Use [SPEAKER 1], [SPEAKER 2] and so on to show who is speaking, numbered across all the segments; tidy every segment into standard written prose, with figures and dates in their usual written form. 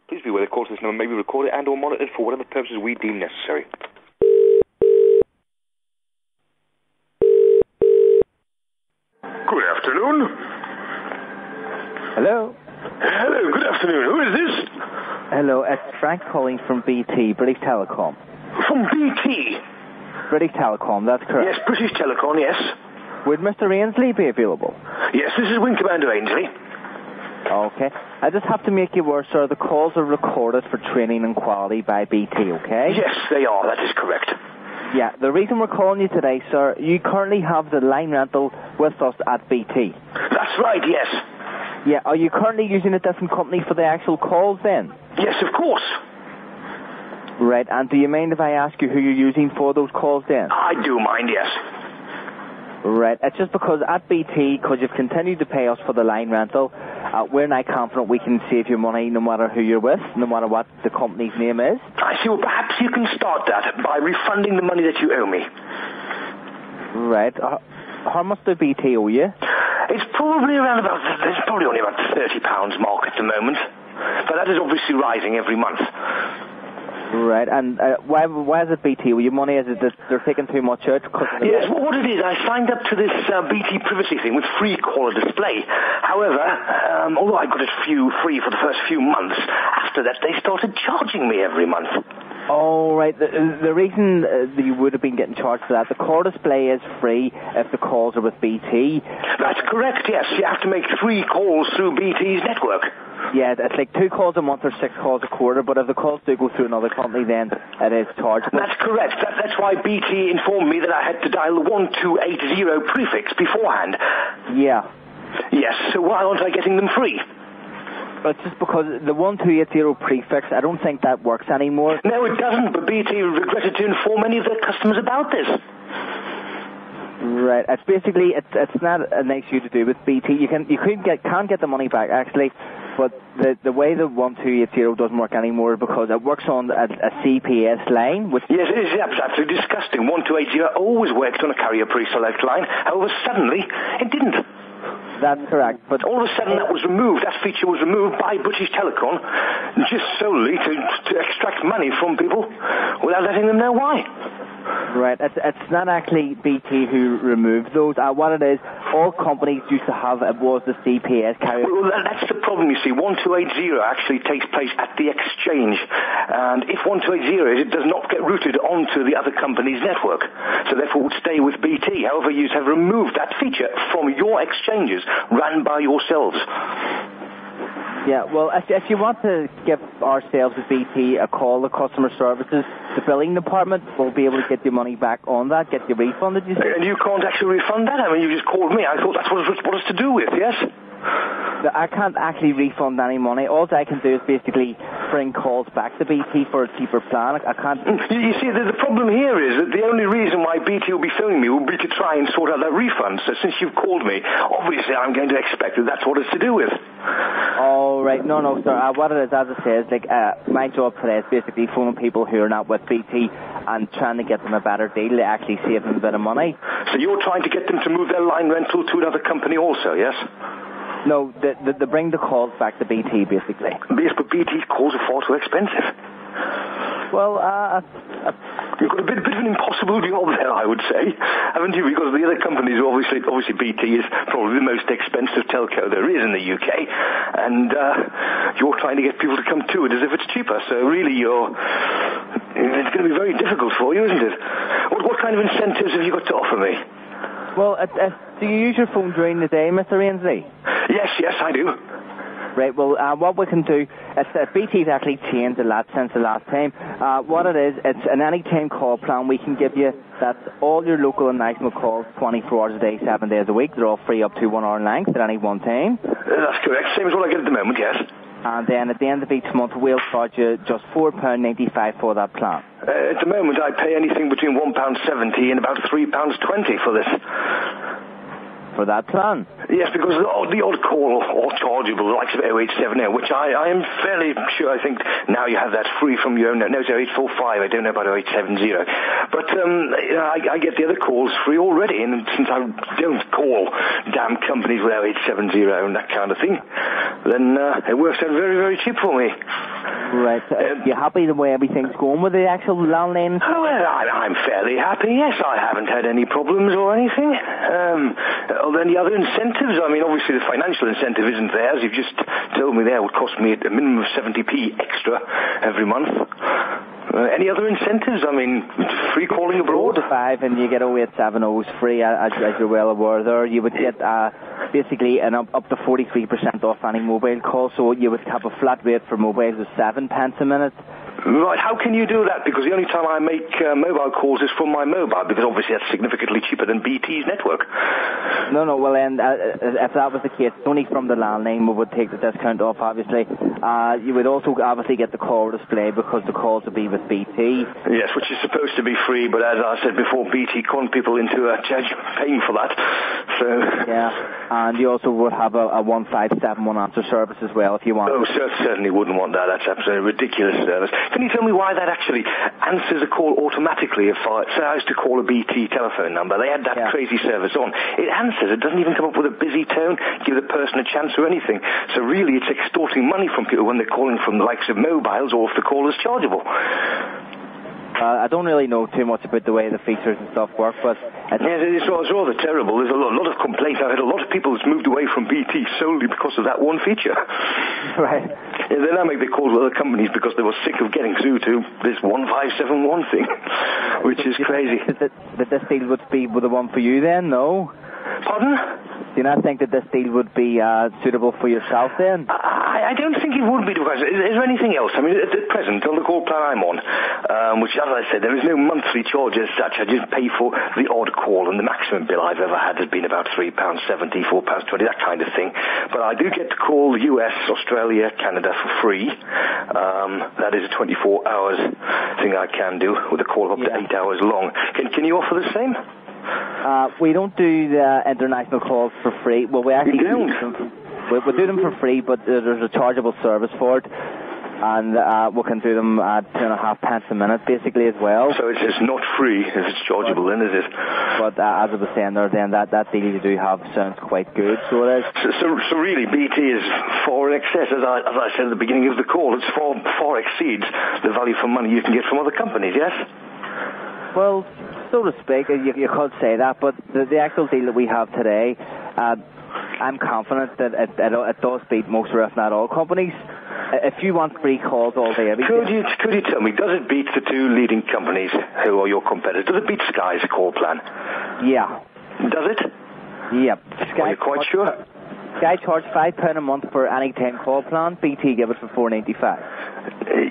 [SPEAKER 1] Please be aware the call to this number may be recorded and or monitored for whatever purposes we deem necessary.
[SPEAKER 2] Good afternoon.
[SPEAKER 3] Hello.
[SPEAKER 2] Hello, good afternoon. Who is this?
[SPEAKER 3] Hello, it's Frank calling from BT, British Telecom.
[SPEAKER 2] From BT?
[SPEAKER 3] British Telecom, that's correct.
[SPEAKER 2] Yes, British Telecom, yes.
[SPEAKER 3] Would Mr. Ainsley be available?
[SPEAKER 2] Yes, this is Wing Commander OMG.
[SPEAKER 3] Okay. I just have to make you aware, sir, the calls are recorded for training and quality by BT, okay?
[SPEAKER 2] Yes, they are. That is correct.
[SPEAKER 3] Yeah, the reason we're calling you today, sir, you currently have the line rental with us at BT.
[SPEAKER 2] That's right, yes.
[SPEAKER 3] Yeah, are you currently using a different company for the actual calls then?
[SPEAKER 2] Yes, of course.
[SPEAKER 3] Right, and do you mind if I ask you who you're using for those calls then?
[SPEAKER 2] I do mind, yes.
[SPEAKER 3] Right, it's just because at BT, because you've continued to pay us for the line rental, we're now confident we can save you money no matter who you're with, no matter what the company's name is.
[SPEAKER 2] I see. Well, perhaps you can start that by refunding the money that you owe me.
[SPEAKER 3] Right. How much do BT owe you?
[SPEAKER 2] It's probably only about £30 mark at the moment. But that is obviously rising every month.
[SPEAKER 3] Right, and why is it BT? Will your money, is it that they're taking too much out?
[SPEAKER 2] Yes, well, what it is, I signed up to this BT privacy thing with free caller display. However, although I got it free for the first few months, after that they started charging me every month.
[SPEAKER 3] Oh, right. The reason that you would have been getting charged for that, the call display is free if the calls are with BT.
[SPEAKER 2] That's correct, yes. You have to make 3 calls through BT's network. Yeah,
[SPEAKER 3] it's like 2 calls a month or 6 calls a quarter, but if the calls do go through another company, then it is chargeable.
[SPEAKER 2] That's correct. That's why BT informed me that I had to dial the 1280 prefix beforehand.
[SPEAKER 3] Yeah.
[SPEAKER 2] Yes, so why aren't I getting them free?
[SPEAKER 3] It's just because the 1280 prefix, I don't think that works anymore.
[SPEAKER 2] No, it doesn't, but BT regretted to inform any of their customers about this.
[SPEAKER 3] Right, it's basically, it's not an issue to do with BT. You can't get the money back, actually, but the way the 1280 doesn't work anymore because it works on a CPS line. Which
[SPEAKER 2] yes, it is absolutely disgusting. 1280 always worked on a carrier pre-select line, however, suddenly it didn't.
[SPEAKER 3] That's correct. But
[SPEAKER 2] all of a sudden that was removed. That feature was removed by British Telecom just solely to extract money from people without letting them know why.
[SPEAKER 3] Right. It's not actually BT who removed those. What it is, all companies used to have it was the CPS carrier.
[SPEAKER 2] Well, that's the problem, you see. 1280 actually takes place at the exchange. And if 1280 is, it does not get routed onto the other company's network. So therefore it would stay with BT. However, you have removed that feature from your exchanges run by yourselves.
[SPEAKER 3] Yeah, well, if you want to give ourselves at BT a call, the customer services, the billing department will be able to get your money back on that, get you refunded, you see.
[SPEAKER 2] And you can't actually refund that? I mean, you just called me. I thought that's what it's to do with, yes?
[SPEAKER 3] I can't actually refund any money. All I can do is basically bring calls back to BT for a cheaper plan. I can't...
[SPEAKER 2] You see, the problem here is that the only reason why BT will be phoning me will be to try and sort out that refund. So since you've called me, obviously I'm going to expect that that's what it's to do with.
[SPEAKER 3] Oh, right. No, sir. What it is, as I say, is my job today is basically phoning people who are not with BT and trying to get them a better deal to actually save them a bit of money.
[SPEAKER 2] So you're trying to get them to move their line rental to another company also, yes?
[SPEAKER 3] No, they bring the calls back to BT, basically.
[SPEAKER 2] Yes, but BT's calls are far too expensive.
[SPEAKER 3] Well,
[SPEAKER 2] you've got a bit of an impossible job there, I would say, haven't you? Because the other companies, obviously BT is probably the most expensive telco there is in the UK, and you're trying to get people to come to it as if it's cheaper. So really, it's going to be very difficult for you, isn't it? What kind of incentives have you got to offer me?
[SPEAKER 3] Well, do you use your phone during the day, Mr. Ainsley?
[SPEAKER 2] Yes, I do.
[SPEAKER 3] Right, well, what we can do, BT's actually changed a lot since the last time. What it is, it's an anytime call plan we can give you. That's all your local and national calls, 24 hours a day, 7 days a week. They're all free up to 1 hour in length at any one time.
[SPEAKER 2] That's correct. Same as what I get at the moment, yes.
[SPEAKER 3] And then at the end of each month, we'll charge you just £4.95 for that plan.
[SPEAKER 2] At the moment, I pay anything between £1.70 and about £3.20 for this.
[SPEAKER 3] For that plan?
[SPEAKER 2] Yes, because the odd call or chargeable, like 0870, which I am fairly sure, I think now you have that free from your own. No, it's 0845, I don't know about 0870. But I get the other calls free already, and since I don't call damn companies with 0870 and that kind of thing, then it works out very, very cheap for me.
[SPEAKER 3] Right. You happy the way everything's going with the actual landline?
[SPEAKER 2] Oh, well, I'm fairly happy, yes. I haven't had any problems or anything. Any other incentives? I mean, obviously the financial incentive isn't there, as you've just told me there. It would cost me a minimum of 70p extra every month. Any other incentives? I mean, free calling abroad?
[SPEAKER 3] 5 and you get 0870s free, as you're well aware there. You would get basically up to 43% off any mobile call, so you would have a flat rate for mobiles of 7 pence a minute.
[SPEAKER 2] Right, how can you do that? Because the only time I make mobile calls is from my mobile, because obviously that's significantly cheaper than BT's network.
[SPEAKER 3] No, well then, if that was the case, only from the landline we would take the discount off, obviously. You would also obviously get the call display because the calls would be with BT.
[SPEAKER 2] Yes, which is supposed to be free, but as I said before, BT conned people into paying for that. So.
[SPEAKER 3] Yeah, and you also would have a 1571 answer service as well if you want.
[SPEAKER 2] Oh, certainly wouldn't want that. That's absolutely ridiculous service. Can you tell me why that actually answers a call automatically if I was to call a BT telephone number? They had that crazy service on. It answers. It doesn't even come up with a busy tone, give the person a chance or anything. So really it's extorting money from people when they're calling from the likes of mobiles or if the call is chargeable.
[SPEAKER 3] I don't really know too much about the way the features and stuff work, but...
[SPEAKER 2] Yes, it's rather terrible. There's a lot of complaints. I've had a lot of people that's moved away from BT solely because of that one feature.
[SPEAKER 3] Right.
[SPEAKER 2] Yeah, they now make their calls with other companies because they were sick of getting through to this 1571 thing, which is crazy.
[SPEAKER 3] That this deal would be the one for you then, no?
[SPEAKER 2] Pardon?
[SPEAKER 3] Do you not think that this deal would be suitable for yourself then?
[SPEAKER 2] I don't think it would be, because is there anything else? I mean, at present, on the call plan I'm on, which, as I said, there is no monthly charge as such. I just pay for the odd call, and the maximum bill I've ever had has been about £3.70, £4.20, that kind of thing. But I do get to call the US, Australia, Canada for free. That is a 24 hours thing I can do, with a call of up to 8 hours long. Can you offer the same?
[SPEAKER 3] We don't do the international calls for free. Well, we actually do them. We do them for free, but there's a chargeable service for it, and we can do them at 2.5 pence a minute, basically, as well.
[SPEAKER 2] So it's not free if it's chargeable, then, is it?
[SPEAKER 3] But as I was saying there, then that deal you do have sounds quite good, so it is.
[SPEAKER 2] So really, BT is far in excess, as I said at the beginning of the call. It's far exceeds the value for money you can get from other companies, yes?
[SPEAKER 3] Well, so to speak, you could say that, but the actual deal that we have today, I'm confident that it does beat most, or if not all, companies. If you want free calls all day, every day...
[SPEAKER 2] Could you tell me, does it beat the two leading companies who are your competitors? Does it beat Sky's call plan?
[SPEAKER 3] Yeah.
[SPEAKER 2] Does it?
[SPEAKER 3] Yep.
[SPEAKER 2] Are you quite sure?
[SPEAKER 3] Sky charge £5 a month for any 10 call plan. BT give it for £4.95.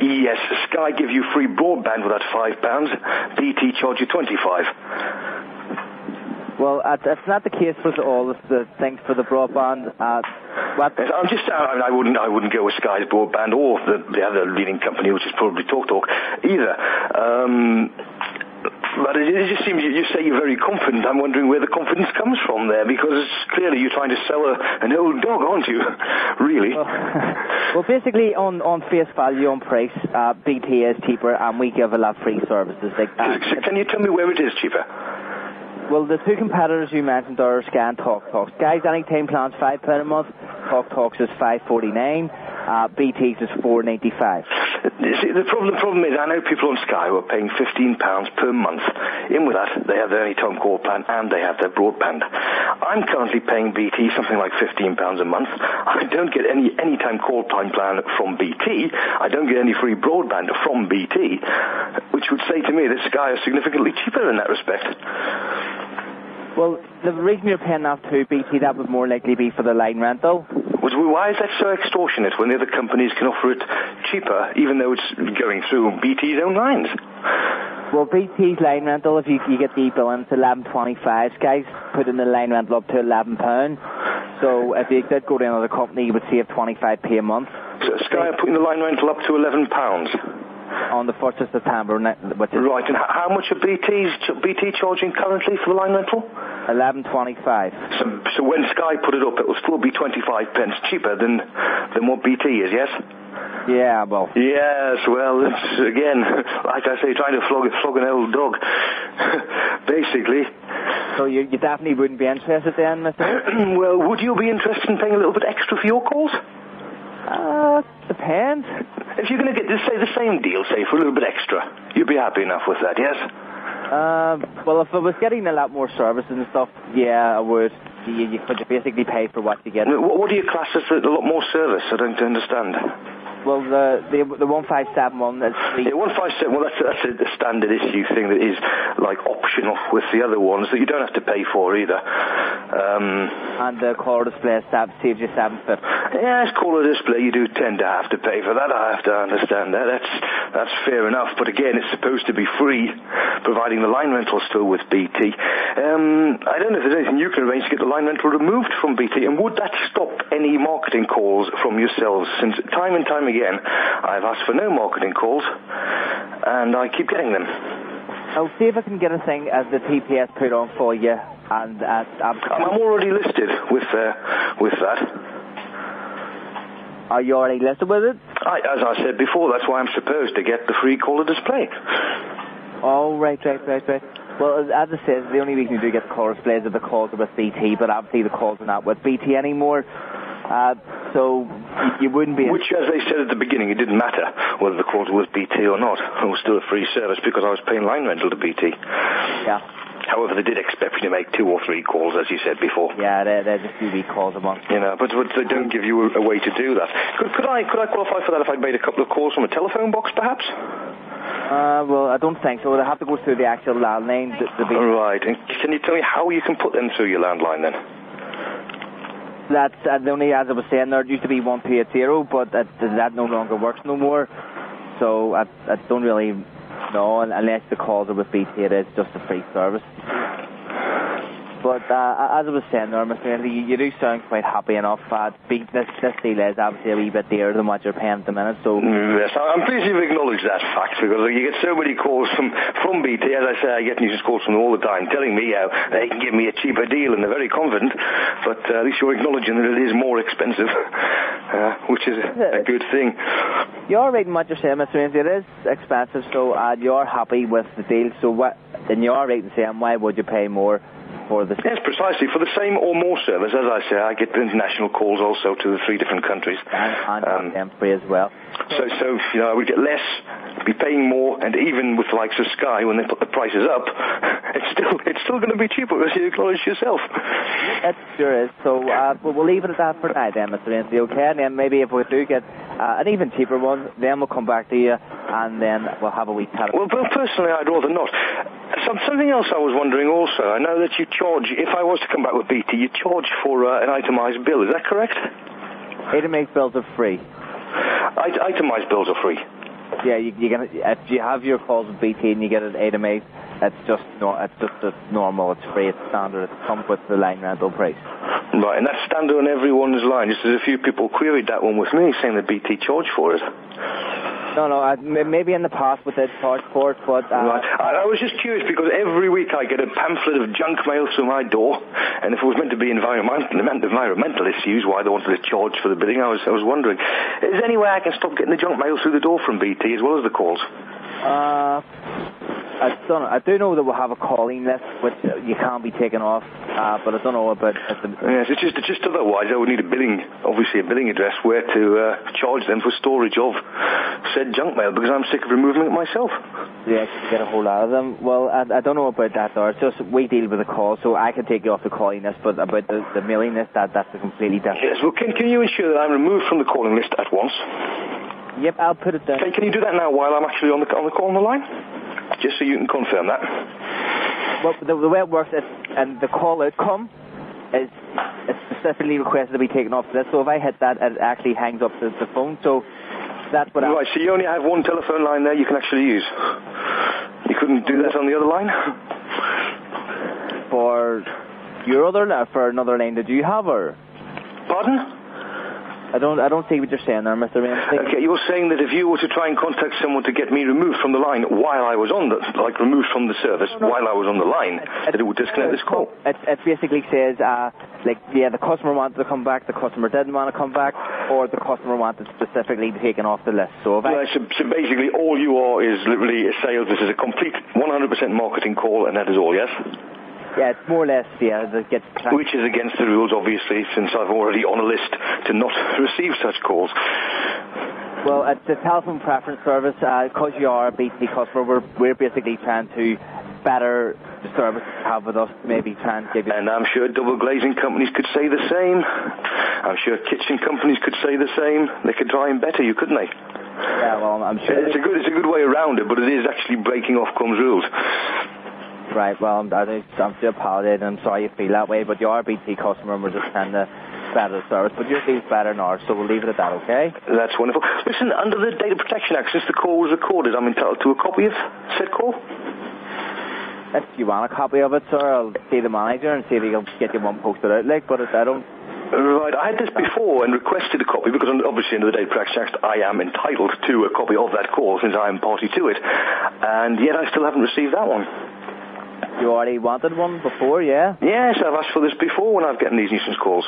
[SPEAKER 2] Yes, Sky give you free broadband with that £5. BT charge you £25.
[SPEAKER 3] Well, it's not the case for all the things for the broadband.
[SPEAKER 2] I wouldn't go with Sky's broadband or the other leading company, which is probably TalkTalk, either. But it just seems you say you're very confident. I'm wondering where the confidence comes from there, because clearly you're trying to sell an old dog, aren't you? Really?
[SPEAKER 3] Well, basically, on face value, on price, BT is cheaper, and we give a lot of free services.
[SPEAKER 2] So can you tell me where it is cheaper?
[SPEAKER 3] Well, the two competitors you mentioned are Sky and TalkTalk. Sky's anytime plan's £5 a month. TalkTalk's is $5.49. BT's is $4.95.
[SPEAKER 2] See, the problem is, I know people on Sky who are paying £15 per month. In with that, they have their anytime call plan and they have their broadband. I'm currently paying BT something like £15 a month. I don't get any anytime call plan from BT. I don't get any free broadband from BT, which would say to me that Sky is significantly cheaper in that respect.
[SPEAKER 3] Well, the reason you're paying that to BT, that would more likely be for the line rental.
[SPEAKER 2] Why is that so extortionate when the other companies can offer it cheaper, even though it's going through BT's own lines?
[SPEAKER 3] Well, BT's line rental, if you get the bill in, it's $11.25. Sky's putting the line rental up to £11. So if you did go to another company, you would save 25p a month.
[SPEAKER 2] So Sky are putting the line rental up to £11?
[SPEAKER 3] On the 1st of September.
[SPEAKER 2] Right, and how much are BT charging currently for the line rental?
[SPEAKER 3] $11.25.
[SPEAKER 2] So when Sky put it up, it will still be 25 pence cheaper than what BT is, yes?
[SPEAKER 3] Yeah, well...
[SPEAKER 2] Yes, well, it's, again, like I say, trying to flog an old dog, basically.
[SPEAKER 3] So you definitely wouldn't be interested then, Mr.?
[SPEAKER 2] Well, would you be interested in paying a little bit extra for your calls?
[SPEAKER 3] Depends depends.
[SPEAKER 2] If you're going to get, say, the same deal, say, for a little bit extra, you'd be happy enough with that, yes?
[SPEAKER 3] Well, if I was getting a lot more services and stuff, yeah, I would. You could basically pay for what you get.
[SPEAKER 2] What do you class as a lot more service? I don't understand.
[SPEAKER 3] Well, the 1571 is free.
[SPEAKER 2] Yeah, 157. Well, that's a standard issue thing that is like optional with the other ones that you don't have to pay for either.
[SPEAKER 3] And the color display saves you $7.50.
[SPEAKER 2] Yeah, it's color display. You do tend to have to pay for that. I have to understand that. That's fair enough. But again, it's supposed to be free, providing the line rental's still with BT. I don't know if there's anything you can arrange to get the line rental removed from BT. And would that stop any marketing calls from yourselves? Since time and time again, I've asked for no marketing calls, and I keep getting them.
[SPEAKER 3] I'll see if I can get a thing as the TPS put on for you. And
[SPEAKER 2] I'm already listed with that.
[SPEAKER 3] Are you already listed with it?
[SPEAKER 2] As I said before, that's why I'm supposed to get the free caller display.
[SPEAKER 3] Oh, right. Well, as I said, the only reason you do get the caller display is if the calls are with BT, but obviously the calls are not with BT anymore. So you wouldn't be...
[SPEAKER 2] Which, as they said at the beginning, it didn't matter whether the calls were with BT or not. It was still a free service because I was paying line rental to BT.
[SPEAKER 3] Yeah.
[SPEAKER 2] However, they did expect me to make 2 or 3 calls, as you said before.
[SPEAKER 3] Yeah, they're just 2 week calls a month.
[SPEAKER 2] You know, but they don't give you a way to do that. Could I qualify for that if I'd made a couple of calls from a telephone box, perhaps?
[SPEAKER 3] Well, I don't think so. They have to go through the actual landline.
[SPEAKER 2] Right. And can you tell me how you can put them through your landline then?
[SPEAKER 3] That's the only, as I was saying, there used to be 1280, but that no longer works no more. So I don't really know, unless the calls are with BT, it is just a free service. But as I was saying there, Mr. Henry, you do sound quite happy enough. This deal is obviously a wee bit dearer than what you're paying at the minute. So
[SPEAKER 2] yes, I'm pleased you've acknowledged that fact, because you get so many calls from BT. As I say, I get nuisance calls from them all the time, telling me how they can give me a cheaper deal, and they're very confident. But at least you're acknowledging that it is more expensive, which is a good thing.
[SPEAKER 3] You're right in what you're saying, Mr. Henry. It is expensive, so you're happy with the deal. So then you're right in saying, why would you pay more? Yes,
[SPEAKER 2] precisely. For the same or more service, as I say, I get international calls also to the 3 different countries.
[SPEAKER 3] And them free as well.
[SPEAKER 2] So you know, I would get less, be paying more, and even with the likes of Sky, when they put the prices up, it's still going to be cheaper, as you acknowledge yourself.
[SPEAKER 3] It sure is. So we'll leave it at that for now then, Mr. Ainsley, okay? And then maybe if we do get an even cheaper one, then we'll come back to you, and then we'll have a wee chat.
[SPEAKER 2] Well, personally, I'd rather not. Something else I was wondering also. I know that you charge, if I was to come back with BT, you charge for an itemised bill. Is that correct?
[SPEAKER 3] Itemised bills are free.
[SPEAKER 2] Itemised bills are free.
[SPEAKER 3] Yeah, if you have your calls with BT and you get it itemised, it's just normal. It's free. It's standard. It comes with the line rental price.
[SPEAKER 2] Right, and that's standard on everyone's line. Just as a few people queried that one with me, saying that BT charged for it.
[SPEAKER 3] No, maybe in the past with the charge for it, but...
[SPEAKER 2] Right. I was just curious because every week I get a pamphlet of junk mail through my door, and if it was meant to be environmental issues, why they wanted to charge for the billing, I was wondering. Is there any way I can stop getting the junk mail through the door from BT as well as the calls?
[SPEAKER 3] I do know that we'll have a calling list, which you can't be taken off, but I don't know about...
[SPEAKER 2] Yes, it's just otherwise I would need a billing address where to charge them for storage of said junk mail, because I'm sick of removing it myself.
[SPEAKER 3] Yeah, you get a whole lot of them. Well, I don't know about that, though. It's just we deal with the call, so I can take you off the calling list, but about the mailing list, that's a completely different...
[SPEAKER 2] Yes, well, can you ensure that I'm removed from the calling list at once?
[SPEAKER 3] Yep, I'll put it down.
[SPEAKER 2] Can you do that now while I'm actually on the call on the line? Just so you can confirm that.
[SPEAKER 3] Well, the way it works is, and the call outcome is specifically requested to be taken off the list. So if I hit that, it actually hangs up the phone. So that's what. Right.
[SPEAKER 2] So you only have one telephone line there you can actually use. You couldn't do that on the other line.
[SPEAKER 3] For your for another line that you have, or?
[SPEAKER 2] Pardon?
[SPEAKER 3] I don't see what you're saying there, Mr. Ramsey.
[SPEAKER 2] Okay, you're saying that if you were to try and contact someone to get me removed from the line while I was on removed from the service while I was on the line, that it would disconnect this call?
[SPEAKER 3] It basically says, the customer wanted to come back, the customer didn't want to come back, or the customer wanted specifically taken off the list. So
[SPEAKER 2] basically all you are is literally a sales. This is a complete 100% marketing call, and that is all, yes?
[SPEAKER 3] Yeah, it's more or less,
[SPEAKER 2] which is against the rules, obviously, since I'm already on a list to not receive such calls.
[SPEAKER 3] Well, it's a telephone preference service. Because you are a BT customer, we're basically trying to better the service you have with us, maybe try and give you...
[SPEAKER 2] And I'm sure double glazing companies could say the same. I'm sure kitchen companies could say the same. They could try and better you, couldn't they?
[SPEAKER 3] Yeah, well, I'm sure...
[SPEAKER 2] It's a good way around it, but it is actually breaking Ofcom's rules.
[SPEAKER 3] Right, well, I'm still apologizing. I'm sorry you feel that way, but you are a BT customer and we're just trying to better the service. But your deal's better than ours, so we'll leave it at that, okay?
[SPEAKER 2] That's wonderful. Listen, under the Data Protection Act, since the call was recorded, I'm entitled to a copy of said call?
[SPEAKER 3] If you want a copy of it, sir, I'll see the manager and see if he can get you one posted out, but if I don't...
[SPEAKER 2] Right, I had this before and requested a copy because obviously under the Data Protection Act I am entitled to a copy of that call since I am party to it. And yet I still haven't received that one.
[SPEAKER 3] You already wanted one before, yeah?
[SPEAKER 2] Yes, I've asked for this before when I've gotten these nuisance calls.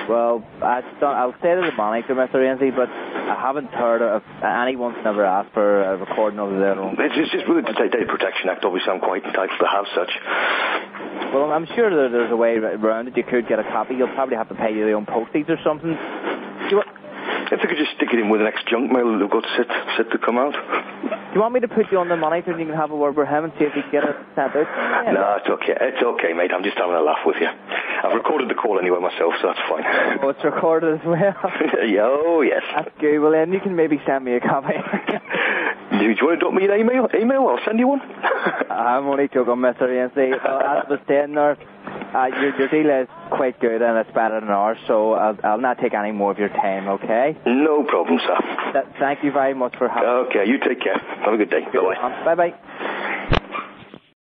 [SPEAKER 3] Well, I'll say to the manager, Mr. Ainsley, but I haven't heard of anyone's never asked for a recording of their own.
[SPEAKER 2] It's just with the Data Protection Act, obviously I'm quite entitled to have such.
[SPEAKER 3] Well, I'm sure there's a way around it. You could get a copy. You'll probably have to pay your own postage or something.
[SPEAKER 2] If they could just stick it in with an ex-junk mail that they've got set to come out.
[SPEAKER 3] Do you want me to put you on the monitor and you can have a word with him and see if he can get it sent out? Yeah.
[SPEAKER 2] No, it's okay. It's okay, mate. I'm just having a laugh with you. I've recorded the call anyway myself, so that's fine.
[SPEAKER 3] Oh, it's recorded as well?
[SPEAKER 2] Oh, yes.
[SPEAKER 3] That's good. Well, then you can maybe send me a copy.
[SPEAKER 2] Do you want to drop me an email? I'll send you one.
[SPEAKER 3] I'm only joking, Mr. Ainsley. As I was saying there, your deal is quite good and it's better than ours, so I'll not take any more of your time, okay?
[SPEAKER 2] No problem, sir.
[SPEAKER 3] Thank you very much for having me.
[SPEAKER 2] Okay, you take care. Have a good day. Bye-bye.
[SPEAKER 3] Bye-bye.